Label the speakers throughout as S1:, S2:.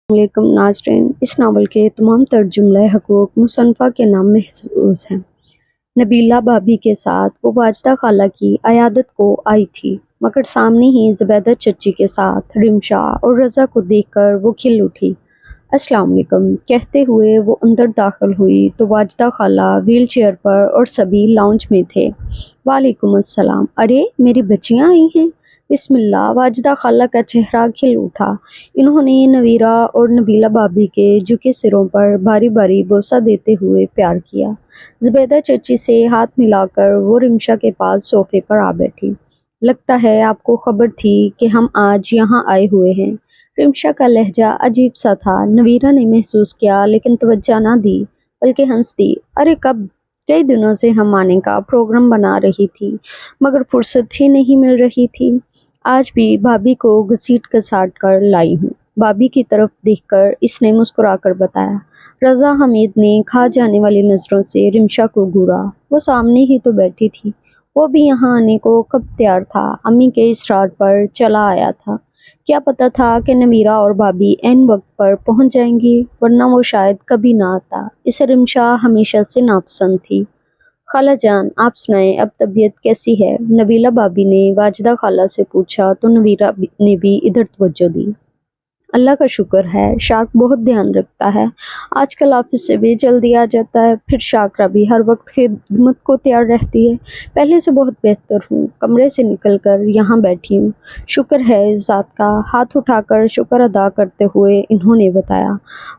S1: علیکم ناظرین، اس ناول کے تمام تر جملے حقوق مصنفہ کے نام محفوظ ہیں۔ نبیلہ بھابھی کے ساتھ وہ واجدہ خالہ کی عیادت کو آئی تھی، مگر سامنے ہی زبیدہ چچی کے ساتھ رمشا اور رضا کو دیکھ کر وہ کھل اٹھی۔ السلام علیکم کہتے ہوئے وہ اندر داخل ہوئی تو واجدہ خالہ ویل چیئر پر اور سبھی لاؤنج میں تھے۔ وعلیکم السلام، ارے میری بچیاں آئی ہیں، بسم اللہ۔ واجدہ خالہ کا چہرہ کھل اٹھا۔ انہوں نے نویرہ اور نبیلہ بھابھی کے جھکے سروں پر باری باری بوسہ دیتے ہوئے پیار کیا۔ زبیدہ چچی سے ہاتھ ملا کر وہ رمشا کے پاس صوفے پر آ بیٹھی۔ لگتا ہے آپ کو خبر تھی کہ ہم آج یہاں آئے ہوئے ہیں۔ رمشا کا لہجہ عجیب سا تھا، نویرہ نے محسوس کیا لیکن توجہ نہ دی، بلکہ ہنس دی۔ ارے کب؟ کئی دنوں سے ہم آنے کا پروگرام بنا رہی تھی، مگر فرصت ہی نہیں مل رہی تھی۔ آج بھی بھابھی کو گھسیٹ گھساٹ کر لائی ہوں۔ بھابھی کی طرف دیکھ کر اس نے مسکرا کر بتایا۔ رضا حمید نے کھا جانے والی نظروں سے رمشا کو گھورا۔ وہ سامنے ہی تو بیٹھی تھی، وہ بھی یہاں آنے کو کب تیار تھا، امی کے اصرار پر چلا آیا تھا۔ کیا پتا تھا کہ نویرہ اور بھابھی عین وقت پر پہنچ جائیں گی، ورنہ وہ شاید کبھی نہ آتا۔ اسے رمشا ہمیشہ سے ناپسند تھی۔ خالہ جان آپ سنائیں، اب طبیعت کیسی ہے؟ نبیلہ بھابھی نے واجدہ خالہ سے پوچھا تو نویرہ نے بھی ادھر توجہ دی۔ اللہ کا شکر ہے، شارک بہت دھیان رکھتا ہے، آج کل آفس سے بھی جلدی آ جاتا ہے، پھر شاکرہ بھی ہر وقت خدمت کو تیار رہتی ہے۔ پہلے سے بہت بہتر ہوں، کمرے سے نکل کر یہاں بیٹھی ہوں۔ شکر ہے اس ذات کا، ہاتھ اٹھا کر شکر ادا کرتے ہوئے انہوں نے بتایا۔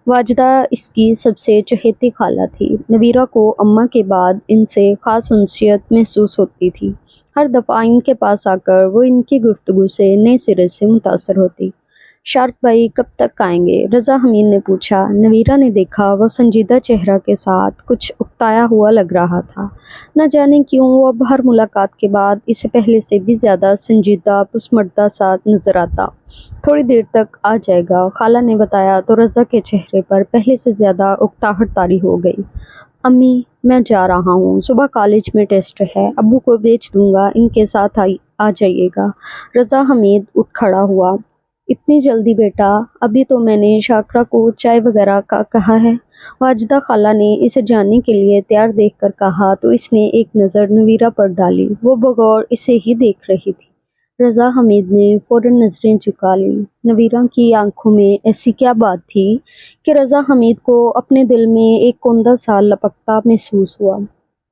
S1: واجدہ اس کی سب سے چہیتی خالہ تھی۔ نویرہ کو اماں کے بعد ان سے خاص انسیت محسوس ہوتی تھی۔ ہر دفعہ ان کے پاس آ کر وہ ان کی گفتگو سے نئے سرے سے متاثر ہوتی۔ شارک بھائی کب تک آئیں گے؟ رضا حمید نے پوچھا۔ نویرہ نے دیکھا وہ سنجیدہ چہرہ کے ساتھ کچھ اکتایا ہوا لگ رہا تھا۔ نہ جانے کیوں وہ اب ہر ملاقات کے بعد اسے پہلے سے بھی زیادہ سنجیدہ پسماندہ سا نظر آتا۔ تھوڑی دیر تک آ جائے گا، خالہ نے بتایا تو رضا کے چہرے پر پہلے سے زیادہ اکتاہٹ طاری ہو گئی۔ امی میں جا رہا ہوں، صبح کالج میں ٹیسٹ ہے، ابو کو بھیج دوں گا، ان کے ساتھ آ جائیے گا۔ رضا حمید اٹھ کھڑا ہوا۔ اتنی جلدی بیٹا؟ ابھی تو میں نے شاکرہ کو چائے وغیرہ کا کہا ہے۔ واجدہ خالہ نے اسے جانے کے لیے تیار دیکھ کر کہا تو اس نے ایک نظر نویرہ پر ڈالی، وہ بغور اسے ہی دیکھ رہی تھی۔ رضا حمید نے فوراً نظریں جھکا لی۔ نویرہ کی آنکھوں میں ایسی کیا بات تھی کہ رضا حمید کو اپنے دل میں ایک کوندا سا لپکتا محسوس ہوا۔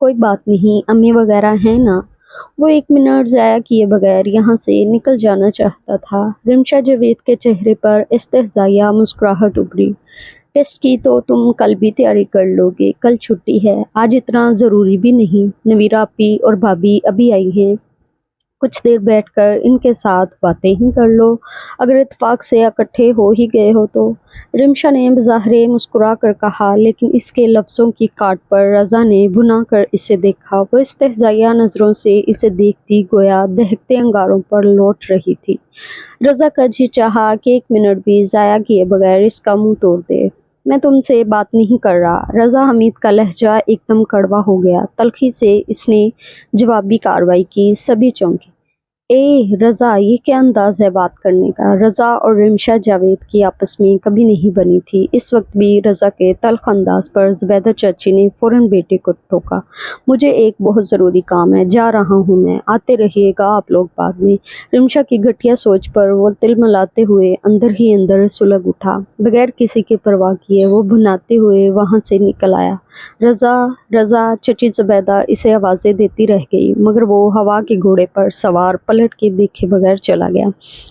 S1: کوئی بات نہیں، امی وغیرہ ہیں نا؟ وہ ایک منٹ ضائع کیے بغیر یہاں سے نکل جانا چاہتا تھا۔ رمشا جاوید کے چہرے پر استہزائیہ مسکراہٹ ابھری۔ ٹیسٹ کی تو تم کل بھی تیاری کر لو گے، کل چھٹی ہے، آج اتنا ضروری بھی نہیں۔ نویرہ آپی اور بھابھی ابھی آئی ہیں، کچھ دیر بیٹھ کر ان کے ساتھ باتیں ہی کر لو، اگر اتفاق سے اکٹھے ہو ہی گئے ہو تو۔ رمشا نے بظاہر مسکرا کر کہا، لیکن اس کے لفظوں کی کاٹ پر رضا نے بھنا کر اسے دیکھا۔ وہ استہزائیہ نظروں سے اسے دیکھتی گویا دہکتے انگاروں پر لوٹ رہی تھی۔ رضا کا جی چاہا کہ ایک منٹ بھی ضائع کیے بغیر اس کا منہ توڑ دے۔ میں تم سے بات نہیں کر رہا۔ رضا حمید کا لہجہ ایک دم کڑوا ہو گیا۔ تلخی سے اس نے جوابی کارروائی کی۔ سبھی چونکے۔ اے رضا، یہ کیا انداز ہے بات کرنے کا؟ رضا اور رمشا جاوید کی آپس میں کبھی نہیں بنی تھی۔ اس وقت بھی رضا کے تلخ انداز پر زبیدہ چاچی نے فوراً بیٹے کو ٹوکا۔ مجھے ایک بہت ضروری کام ہے، جا رہا ہوں میں، آتے رہیے گا آپ لوگ بعد میں۔ رمشا کی گھٹیا سوچ پر وہ تلملاتے ہوئے اندر ہی اندر سلگ اٹھا۔ بغیر کسی کی پرواہ کیے وہ بھناتے ہوئے وہاں سے نکل آیا۔ رضا رضا، چچی زبیدہ اسے آوازیں دیتی رہ گئی، مگر وہ ہوا کے گھوڑے پر سوار پلٹ کے دیکھے بغیر چلا گیا۔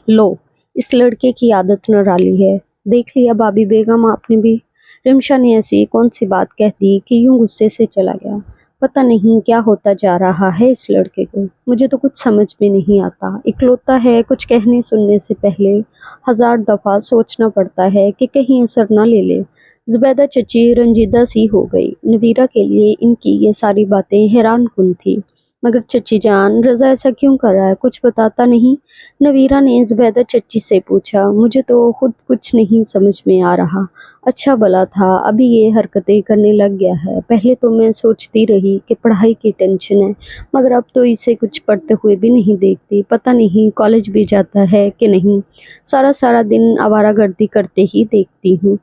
S1: لو، اس لڑکے کی عادت نرالی ہے، دیکھ لیا بھابھی بیگم آپ نے بھی؟ رمشا نے ایسی کون سی بات کہہ دی کہ یوں غصے سے چلا گیا۔ پتہ نہیں کیا ہوتا جا رہا ہے اس لڑکے کو، مجھے تو کچھ سمجھ میں نہیں آتا۔ اکلوتا ہے، کچھ کہنے سننے سے پہلے 1000 دفعہ سوچنا پڑتا ہے کہ کہیں اثر نہ لے لے۔ زبیدہ چچی رنجیدہ سی ہو گئی۔ نویرہ کے لیے ان کی یہ ساری باتیں حیران کن تھی۔ مگر چچی جان، رضا ایسا کیوں کر رہا ہے؟ کچھ بتاتا نہیں؟ नवीरा ने ज़ुबैदा चच्ची से पूछा। मुझे तो खुद कुछ नहीं समझ में आ रहा। अच्छा भला था अभी ये हरकतें करने लग गया है। पहले तो मैं सोचती रही कि पढ़ाई की टेंशन है, मगर अब तो इसे कुछ पढ़ते हुए भी नहीं देखती। पता नहीं कॉलेज भी जाता है कि नहीं। सारा सारा दिन आवारागर्दी करते ही देखती हूँ।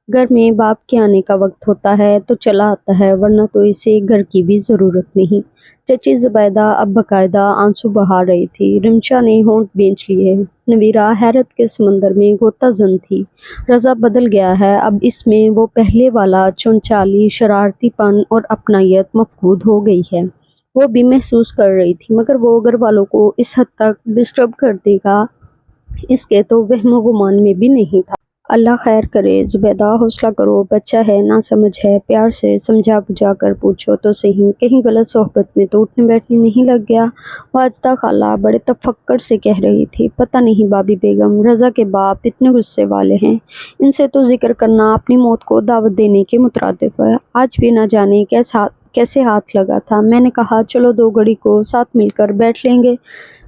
S1: घर में बाप के आने का वक्त होता है तो चला आता है, वरना तो इसे घर की भी ज़रूरत नहीं। चची ज़ुबैदा अब बाकायदा आंसू बहा रही थी। रिमशा ने होंठ खींच लिए। नवीरा हैरत के समंदर में गोताजन थी। रज़ा बदल गया है, अब इसमें वो पहले वाला चुनचाली, शरारतीपन और अपनायत मफकूद हो गई है। वो भी महसूस कर रही थी, मगर वो घर वालों को इस हद तक डिस्टर्ब कर देगा, इसके तो वहमो गुमान में भी नहीं था। अल्लाह खैर करे। ज़ुबैदा हौसला करो, बच्चा है, ना समझ है, प्यार से समझा बुझा कर पूछो तो सही, कहीं गलत सोहबत में तो उठने बैठने नहीं लग गया। वाजदा खाला बड़े तफक्कर से कह रही थी। पता नहीं भाभी बेगम, रज़ा के बाप इतने गुस्से वाले हैं, इनसे तो जिक्र करना अपनी मौत को दावत देने के मुतरादिफ है। आज भी ना जाने कैसे हाथ लगा था। मैंने कहा चलो 2 घड़ी को साथ मिलकर बैठ लेंगे।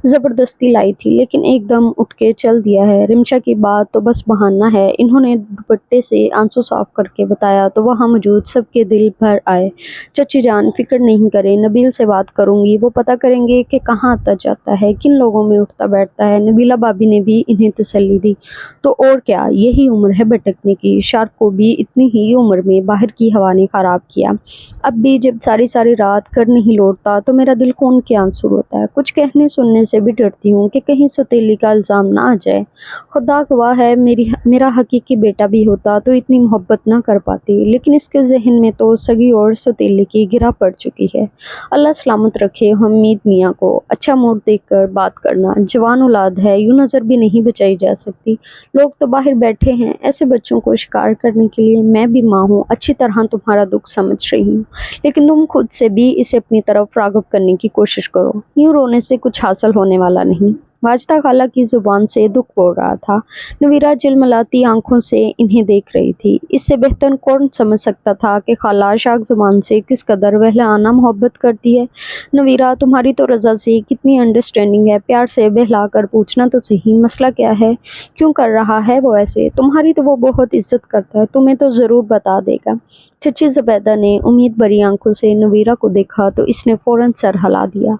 S1: ज़बरदस्ती लाई थी, लेकिन एकदम उठ के चल दिया है। रिमशा की बात तो बस बहाना है। इन्होंने दुपट्टे से आंसू साफ करके बताया तो वहाँ मौजूद सबके दिल भर आए। चची जान फिक्र नहीं करें, नबील से बात करूँगी, वो पता करेंगे कि कहाँ आता जाता है, किन लोगों में उठता बैठता है। नबीला भाभी ने भी इन्हें तसल्ली दी। तो और क्या, यही उम्र है भटकने की। शार्क को भी इतनी ही उम्र में बाहर की हवा ने ख़राब किया। अब भी जब सारी सारी रात घर नहीं लौटता तो मेरा दिल खून के आंसू रोता है। कुछ कहने सुनने से भी डरती हूँ कि कहीं सौतेली का इल्ज़ाम ना आ जाए। खुदा गवाह है, मेरा हकीकी बेटा भी होता तो इतनी मोहब्बत ना कर पाती, लेकिन इसके जहन में तो सगी और सौतेली की गिरा पड़ चुकी है। अल्लाह सलामत रखे हमीद मियाँ को। अच्छा मूड देखकर बात करना, जवान औलाद है, यूँ नज़र भी नहीं बचाई जा सकती। लोग तो बाहर बैठे हैं ऐसे बच्चों को शिकार करने के लिए। मैं भी माँ हूँ, अच्छी तरह तुम्हारा दुख समझ रही हूँ, लेकिन तुम खुद से भी इसे अपनी तरफ राग़िब करने की कोशिश करो। यूँ रोने से कुछ हासिल होने वाला नहीं। वाजदा खाला की ज़ुबान से दुख बोल रहा था। नवीरा झिलमिलाती आंखों से इन्हें देख रही थी। इससे बेहतर कौन समझ सकता था कि खाला शाक ज़ुबान से किस कदर बहलाना मोहब्बत करती है। नवीरा, तुम्हारी तो रज़ा से कितनी अंडरस्टैंडिंग है, प्यार से बहला कर पूछना तो सही, मसला क्या है, क्यों कर रहा है वो ऐसे। तुम्हारी तो वो बहुत इज्जत करता है, तुम्हें तो ज़रूर बता देगा। चची ज़ुबैदा ने उम्मीद भरी आंखों से नवीरा को देखा तो इसने फ़ौरन सर हिला दिया।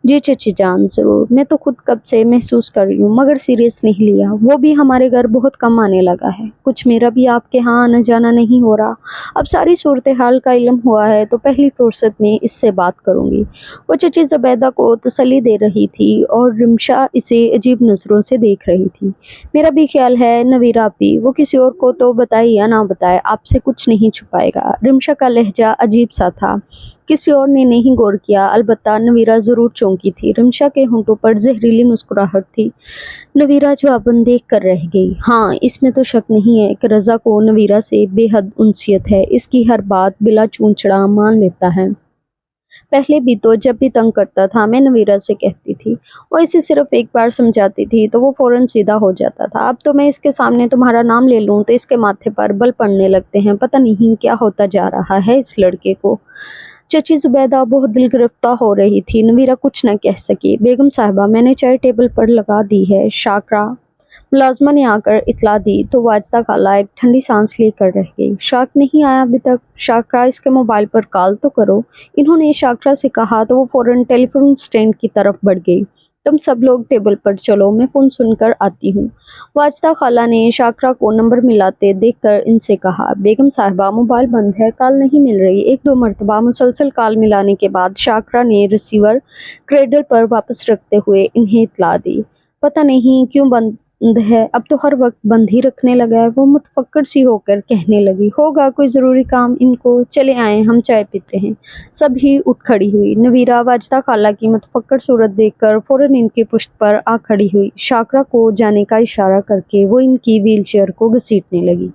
S1: जी चची जान, ज़रूर, मैं तो खुद कब से महसूस कर रही हूँ, मगर सीरियस नहीं लिया। वो भी हमारे घर बहुत कम आने लगा है। कुछ मेरा भी आपके यहाँ आना जाना नहीं हो रहा। अब सारी सूरत हाल का इल्म हुआ है तो पहली फुर्सत में इससे बात करूँगी। वो चची ज़ुबैदा को तसल्ली दे रही थी और रिमशा इसे अजीब नज़रों से देख रही थी। मेरा भी ख्याल है नवीरा भी, वो किसी और को तो बताए या ना बताए, आपसे कुछ नहीं छुपाएगा। रिमशा का लहजा अजीब सा था। किसी और ने नहीं गौर किया, अलबत्ता नवीरा ज़रूर चौंकी थी। रिमशा के होंठों पर जहरीली मुस्कुराहट थी। नवीरा जवाबन देख कर रह गई। हाँ, इसमें तो शक नहीं है कि रज़ा को नवीरा से बेहद उनसियत है। इसकी हर बात बिला चूंचड़ा मान लेता है। पहले भी तो जब भी तंग करता था मैं नवीरा से कहती थी, वो इसे सिर्फ एक बार समझाती थी तो वो फ़ौरन सीधा हो जाता था। अब तो मैं इसके सामने तुम्हारा नाम ले लूँ तो इसके माथे पर बल पड़ने लगते हैं। पता नहीं क्या होता जा रहा है इस लड़के को। चची ज़ुबैदा बहुत दिल गिरफ्तार हो रही थी। नवीरा कुछ न कह सकी। बेगम साहिबा, मैंने चाय टेबल पर लगा दी है, शाकरा मुलाजमा ने आकर इतला दी तो वाजदा खाला एक ठंडी सांस लेकर रह गई। शाक नहीं आया अभी तक? शाकरा, इसके मोबाइल पर कॉल तो करो। इन्होंने शाकरा से कहा तो वो फ़ौरन टेलीफोन स्टैंड की तरफ बढ़ गई। तुम सब लोग टेबल पर चलो, मैं फ़ोन सुनकर आती हूँ। वाजदा खाला ने शाकरा को नंबर मिलाते देखकर इनसे कहा, बेगम साहिबा मोबाइल बंद है, कॉल नहीं मिल रही। 1-2 मरतबा मुसलसल कॉल मिलाने के बाद शाकरा ने रिसीवर क्रेडल पर वापस रखते हुए इन्हें इतला दी। पता नहीं क्यों बंद है, अब तो हर वक्त बंद ही रखने लगा है। वो मुतफक्कर सी होकर कहने लगी, होगा कोई ज़रूरी काम इनको, चले आए हम चाय पीते हैं। सभी उठ खड़ी हुई। नवीरा वाजदा खाला की मुतफक्कर सूरत देखकर फ़ौरन इनकी पुश्त पर आ खड़ी हुई। शाकरा को जाने का इशारा करके वो इनकी व्हील चेयर को घसीटने लगी।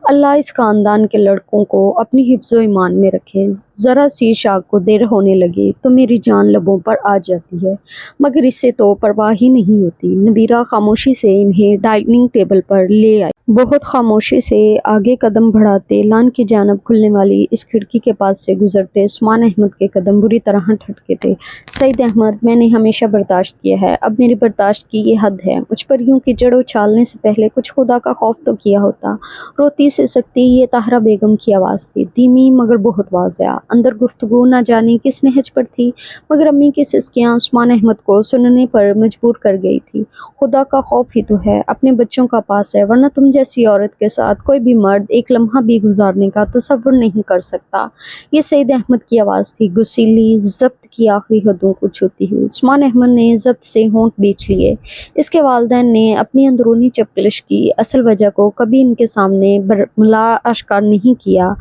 S1: अल्लाह इस खानदान के लड़कों को अपनी हिफ्ज़ो ईमान में रखे। ज़रा सी शाक को देर होने लगे तो मेरी जान लबों पर आ जाती है, मगर इससे तो परवाह ही नहीं होती। नवीरा खामोशी से इन्हें डाइनिंग टेबल पर ले आई। बहुत खामोशी से आगे कदम बढ़ाते लान की जानब खुलने वाली इस खिड़की के पास से गुजरते उस्मान अहमद के कदम बुरी तरह ठटके थे। सईद अहमद, मैंने हमेशा बर्दाश्त किया है, अब मेरी बर्दाश्त की ये हद है। मुझ पर यूं कीचड़ उछालने से पहले कुछ खुदा का खौफ तो किया होता। रोती से सकती ये ताहरा बेगम की आवाज़ थी, धीमी मगर बहुत वाज़ेह। अंदर गुफ्तगू न जाने किस नहज पर थी, मगर अम्मी की सिसकियाँ उस्मान अहमद को सुनने पर मजबूर कर गई थी। खुदा का खौफ ही तो है, अपने बच्चों का पास है, वरना तुम जैसी औरत के साथ कोई भी मर्द एक लम्हा भी गुजारने का तसव्वुर नहीं कर सकता। ये सईद अहमद की आवाज़ थी, गुस्सीली, ज़ब्त की आखिरी हदों को छूती हुई। उस्मान अहमद ने ज़ब्त से होंठ बींच लिए। इसके वालिदैन ने अपनी अंदरूनी चपकलिश की असल वजह को कभी इनके सामने बरमला आश्कार नहीं किया,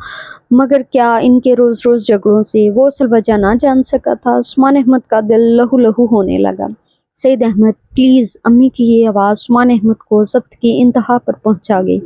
S1: मगर क्या इनके रोज़ रोज़ झगड़ों से वो असल वजह ना जान सका था? उस्मान अहमद का दिल लहू लहू होने लगा। सईद अहमद, प्लीज़। अम्मी की ये आवाज़ उस्मान अहमद को ज़ब्त की इंतहा पर पहुंचा गई।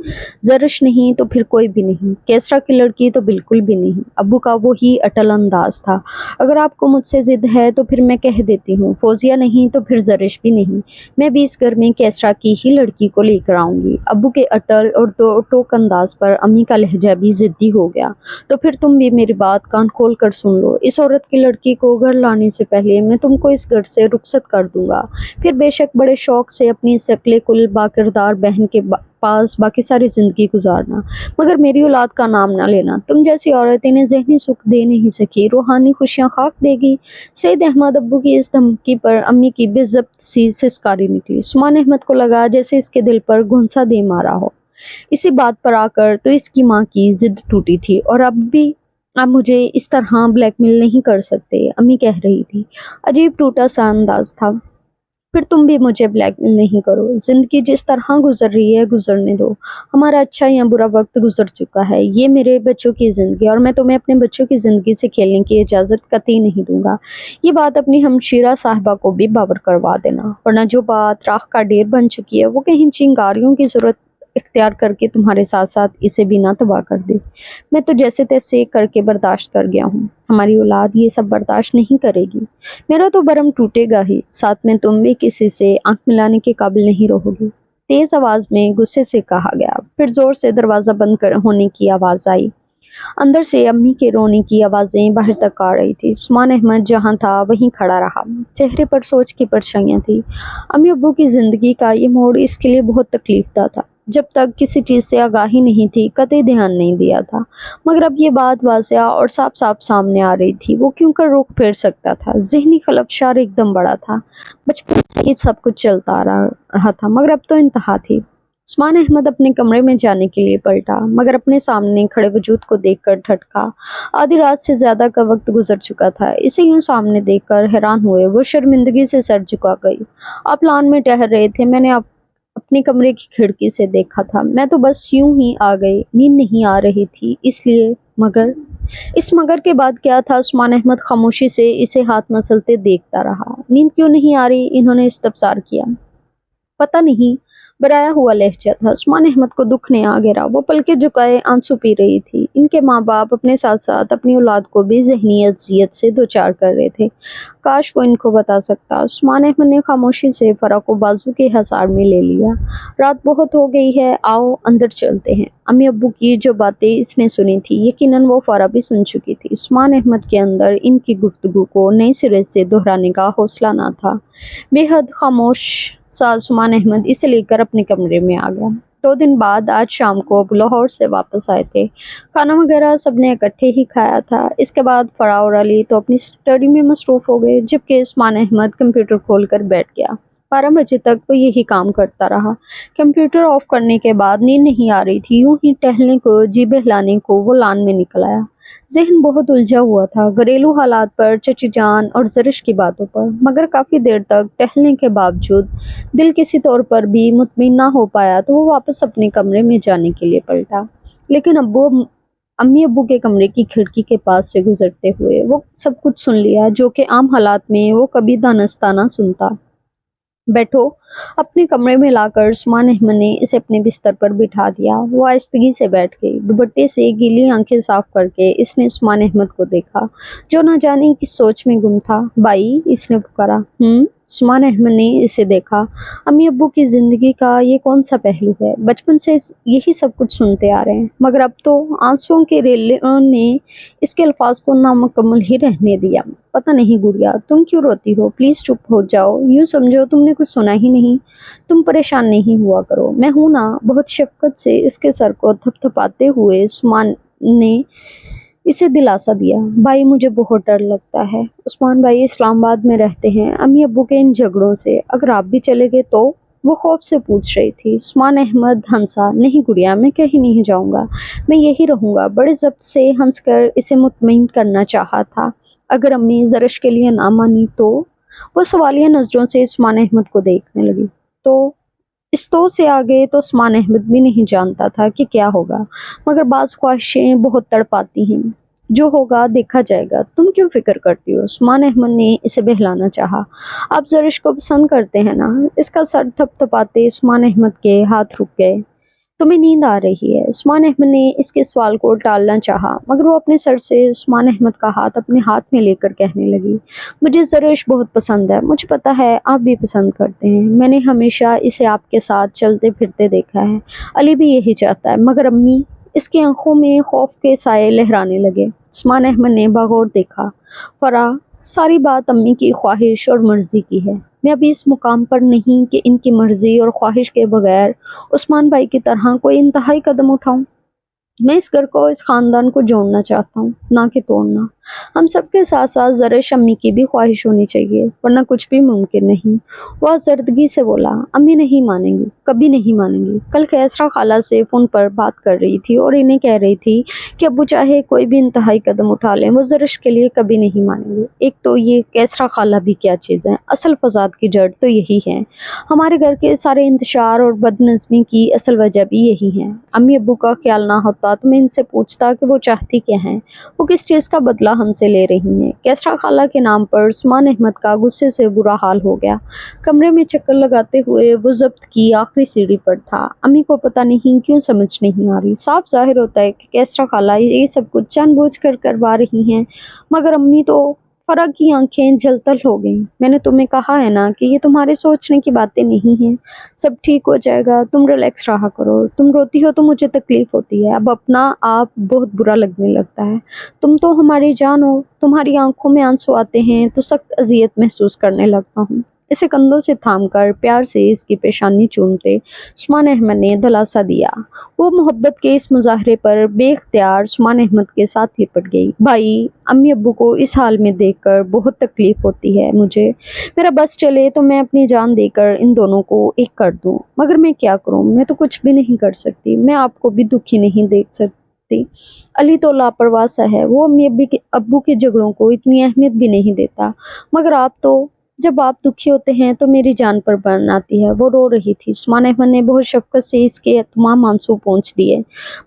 S1: ज़रिश नहीं तो फिर कोई भी नहीं, कैसरा की लड़की तो बिल्कुल भी नहीं। अब्बू का वो ही अटल अंदाज था। अगर आपको मुझसे ज़िद है तो फिर मैं कह देती हूँ, फौजिया नहीं तो फिर ज़रिश भी नहीं। मैं भी इस घर में कैसरा की ही लड़की को लेकर आऊँगी। अब्बू के अटल और तो टोक अंदाज पर अम्मी का लहजा भी ज़िद्दी हो गया। तो फिर तुम भी मेरी बात कान खोल कर सुन लो। इस औरत की लड़की को घर लाने से पहले मैं तुमको इस घर से रुखसत कर दूंगा। फिर बेशक बड़े शौक से अपनी शकले कुल बाकिरदार बहन के पास बाकी सारी ज़िंदगी गुजारना, मगर मेरी औलाद का नाम ना लेना। तुम जैसी औरत इन्हें ज़हनी सुख दे नहीं सकी, रूहानी खुशियाँ खाक देगी। सईद अहमद अब्बू की इस धमकी पर अम्मी की बेज़ब्त सी सिसकारी निकली। उस्मान अहमद को लगा जैसे इसके दिल पर घुंसा दे मारा हो। इसी बात पर आकर तो इसकी माँ की ज़िद टूटी थी, और अब मुझे इस तरह ब्लैकमेल नहीं कर सकते, अम्मी कह रही थी। अजीब टूटा सा अंदाज था। फिर तुम भी मुझे ब्लैकमेल नहीं करो। ज़िंदगी जिस तरह गुजर रही है गुजरने दो। हमारा अच्छा या बुरा वक्त गुजर चुका है। ये मेरे बच्चों की ज़िंदगी, और मैं तुम्हें अपने बच्चों की ज़िंदगी से खेलने की इजाज़त कतई नहीं दूंगा। ये बात अपनी हमशीरा साहिबा को भी बावर करवा देना, वरना जो बात राख का ढेर बन चुकी है वो कहीं चिंगारियों की ज़रूरत इख्तियार करके तुम्हारे साथ साथ इसे भी ना तबाह कर दे। मैं तो जैसे तैसे करके बर्दाश्त कर गया हूँ, हमारी औलाद ये सब बर्दाश्त नहीं करेगी। मेरा तो बरम टूटेगा ही, साथ में तुम भी किसी से आंख मिलाने के काबिल नहीं रहोगी। तेज आवाज में गुस्से से कहा गया। फिर जोर से दरवाजा बंद होने की आवाज आई। अंदर से अम्मी के रोने की आवाजें बाहर तक आ रही थी। उस्मान अहमद जहाँ था वहीं खड़ा रहा, चेहरे पर सोच की परछाइयाँ थी। अम्मी अब्बू की जिंदगी का ये मोड़ इसके लिए बहुत तकलीफदा था। जब तक किसी चीज़ से आगाही नहीं थी कतई ध्यान नहीं दिया था, मगर अब ये बात वाज़िया और साफ साफ सामने आ रही थी। वो क्यों कर रुख फेर सकता था? जहनी खलफशार एकदम बड़ा था। बचपन से ही सब कुछ चलता आ रहा था, मगर अब तो इंतहा थी। उस्मान अहमद अपने कमरे में जाने के लिए पलटा, मगर अपने सामने खड़े वजूद को देखकर ठटका। आधी रात से ज्यादा का वक्त गुजर चुका था। इसे यूं सामने देखकर हैरान हुए वो शर्मिंदगी से सर झुका गई। आप लॉन में टहल रहे थे, मैंने अपने कमरे की खिड़की से देखा था। मैं तो बस यूं ही आ गई, नींद नहीं आ रही थी इसलिए। मगर इस मगर के बाद क्या था? उस्मान अहमद खामोशी से इसे हाथ मसलते देखता रहा। नींद क्यों नहीं आ रही? इन्होंने इस्तफसार किया। पता नहीं, बराया हुआ लहजा था। उस्मान अहमद को दुख ने आ घेरा। वो पलके झुकाए आंसू पी रही थी। इनके माँ बाप अपने साथ साथ अपनी औलाद को भी ज़हनी अज़ियत से दो चार कर रहे थे। काश वो इनको बता सकता। उस्मान अहमद ने खामोशी से फरा को बाजू के हसार में ले लिया। रात बहुत हो गई है, आओ अंदर चलते हैं। अम्मी अब्बू की जो बातें इसने सुनी थी यकीनन वो फरा भी सुन चुकी थी। उस्मान अहमद के अंदर इनकी गुफ्तगू को नए सिरे से दोहराने का हौसला ना था। बेहद खामोश सा उस्मान अहमद इसे लेकर अपने कमरे में आ गया। 2 दिन बाद आज शाम को अब लाहौर से वापस आए थे। खाना वगैरह सबने इकट्ठे ही खाया था। इसके बाद फराह और अली तो अपनी स्टडी में मसरूफ़ हो गए, जबकि उस्मान अहमद कंप्यूटर खोलकर बैठ गया। 12 बजे तक वो यही काम करता रहा। कंप्यूटर ऑफ करने के बाद नींद नहीं आ रही थी। यूं ही टहलने को, जी बहलाने को वो लान में निकल आया। जहन बहुत उलझा हुआ था, घरेलू हालात पर, चची जान और ज़रिश की बातों पर। मगर काफ़ी देर तक टहलने के बावजूद दिल किसी तौर पर भी मुतमईन ना हो पाया, तो वो वापस अपने कमरे में जाने के लिए पलटा। लेकिन अम्मी अब्बू के कमरे की खिड़की के पास से गुजरते हुए वो सब कुछ सुन लिया जो कि आम हालात में वो कभी दानस्ता ना सुनता। बैठो। अपने कमरे में लाकर उस्मान अहमद ने इसे अपने बिस्तर पर बिठा दिया। वो आहिस्तगी से बैठ गई। दुपट्टे से गीली आंखें साफ करके इसने उस्मान अहमद को देखा, जो न जाने किस सोच में गुम था। बाई, इसने पुकारा। عثمان احمد نے اسے دیکھا۔ امی ابو کی زندگی کا یہ کون سا پہلو ہے؟ بچپن سے یہی سب کچھ سنتے آ رہے ہیں، مگر اب تو آنسوؤں کے ریلوں نے اس کے الفاظ کو نامکمل ہی رہنے دیا۔ پتہ نہیں گڑیا، تم کیوں روتی ہو؟ پلیز چپ ہو جاؤ، یوں سمجھو تم نے کچھ سنا ہی نہیں۔ تم پریشان نہیں ہوا کرو، میں ہوں نا۔ بہت شفقت سے اس کے سر کو تھپ تھپاتے ہوئے عثمان نے اسے دلاسا دیا۔ بھائی مجھے بہت ڈر لگتا ہے۔ عثمان بھائی اسلام آباد میں رہتے ہیں امی ابو کے ان جھگڑوں سے، اگر آپ بھی چلے گئے تو؟ وہ خوف سے پوچھ رہی تھی۔ عثمان احمد ہنسا۔ نہیں گڑیا، میں کہیں نہیں جاؤں گا، میں یہی رہوں گا۔ بڑے ضبط سے ہنس کر اسے مطمئن کرنا چاہا تھا۔ اگر امی زرش کے لیے نہ مانی تو؟ وہ سوالیہ نظروں سے عثمان احمد کو دیکھنے لگی۔ اس تو سے آگے تو عثمان احمد بھی نہیں جانتا تھا کہ کیا ہوگا، مگر بعض خواہشیں بہت تڑپاتی ہیں۔ جو ہوگا دیکھا جائے گا، تم کیوں فکر کرتی ہو؟ عثمان احمد نے اسے بہلانا چاہا۔ آپ زرش کو پسند کرتے ہیں نا؟ اس کا سر تھپ تھپاتے عثمان احمد کے ہاتھ رک گئے۔ تمہیں نیند آ رہی ہے؟ عثمان احمد نے اس کے سوال کو ٹالنا چاہا، مگر وہ اپنے سر سے عثمان احمد کا ہاتھ اپنے ہاتھ میں لے کر کہنے لگی، مجھے زرش بہت پسند ہے، مجھے پتا ہے آپ بھی پسند کرتے ہیں، میں نے ہمیشہ اسے آپ کے ساتھ چلتے پھرتے دیکھا ہے، علی بھی یہی چاہتا ہے، مگر امی؟ اس کی آنکھوں میں خوف کے سائے لہرانے لگے۔ عثمان احمد نے بغور دیکھا۔ فرا، ساری بات امی کی خواہش اور مرضی کی ہے، میں ابھی اس مقام پر نہیں کہ ان کی مرضی اور خواہش کے بغیر عثمان بھائی کی طرح کوئی انتہائی قدم اٹھاؤں۔ میں اس گھر کو، اس خاندان کو جوڑنا چاہتا ہوں، نہ کہ توڑنا۔ ہم سب کے ساتھ ساتھ زرش امی کی بھی خواہش ہونی چاہیے، ورنہ کچھ بھی ممکن نہیں۔ وہ آزردگی سے بولا، امی نہیں مانیں گی، کبھی نہیں مانیں گی۔ کل کیسرا خالہ سے فون پر بات کر رہی تھی اور انہیں کہہ رہی تھی کہ ابو چاہے کوئی بھی انتہائی قدم اٹھا لیں، وہ زرش کے لیے کبھی نہیں مانیں گے۔ ایک تو یہ کیسرا خالہ بھی کیا چیز ہے، اصل فساد کی جڑ تو یہی ہے۔ ہمارے گھر کے سارے انتشار اور بد نظمی کی اصل وجہ بھی یہی ہے۔ امی ابو کا خیال نہ ہوتا تو میں ان سے پوچھتا کہ وہ چاہتی کیا ہیں، وہ کس چیز کا بدلہ ہم سے لے رہی ہیں۔ کیسرا خالہ کے نام پر عثمان احمد کا غصے سے برا حال ہو گیا۔ کمرے میں چکر لگاتے ہوئے وہ ضبط کی آخری سیڑھی پر تھا۔ امی کو پتہ نہیں کیوں سمجھ نہیں آ رہی۔ صاف ظاہر ہوتا ہے کہ کیسرا خالہ یہ سب کچھ جان بوجھ کر کروا رہی ہیں، مگر امی تو… فرح کی آنکھیں جھلتل ہو گئیں۔ میں نے تمہیں کہا ہے نا کہ یہ تمہارے سوچنے کی باتیں نہیں ہیں، سب ٹھیک ہو جائے گا، تم ریلیکس رہا کرو۔ تم روتی ہو تو مجھے تکلیف ہوتی ہے، اب اپنا آپ بہت برا لگنے لگتا ہے۔ تم تو ہماری جان ہو، تمہاری آنکھوں میں آنسو آتے ہیں تو سخت اذیت محسوس کرنے لگتا ہوں۔ اسے کندھوں سے تھام کر پیار سے اس کی پیشانی چومتے عثمان احمد نے دلاسا دیا۔ وہ محبت کے اس مظاہرے پر بے اختیار عثمان احمد کے ساتھ لپٹ گئی۔ بھائی، امی ابو کو اس حال میں دیکھ کر بہت تکلیف ہوتی ہے مجھے، میرا بس چلے تو میں اپنی جان دے کر ان دونوں کو ایک کر دوں، مگر میں کیا کروں؟ میں تو کچھ بھی نہیں کر سکتی، میں آپ کو بھی دکھی نہیں دیکھ سکتی۔ علی تو لاپرواہ سا ہے، وہ امی ابو کے جھگڑوں کو اتنی اہمیت بھی نہیں دیتا، مگر آپ تو… جب آپ دکھی ہوتے ہیں تو میری جان پر برن آتی ہے۔ وہ رو رہی تھی۔ عثمان احمد نے بہت شفقت سے اس کے تمام آنسو پونچھ دیے۔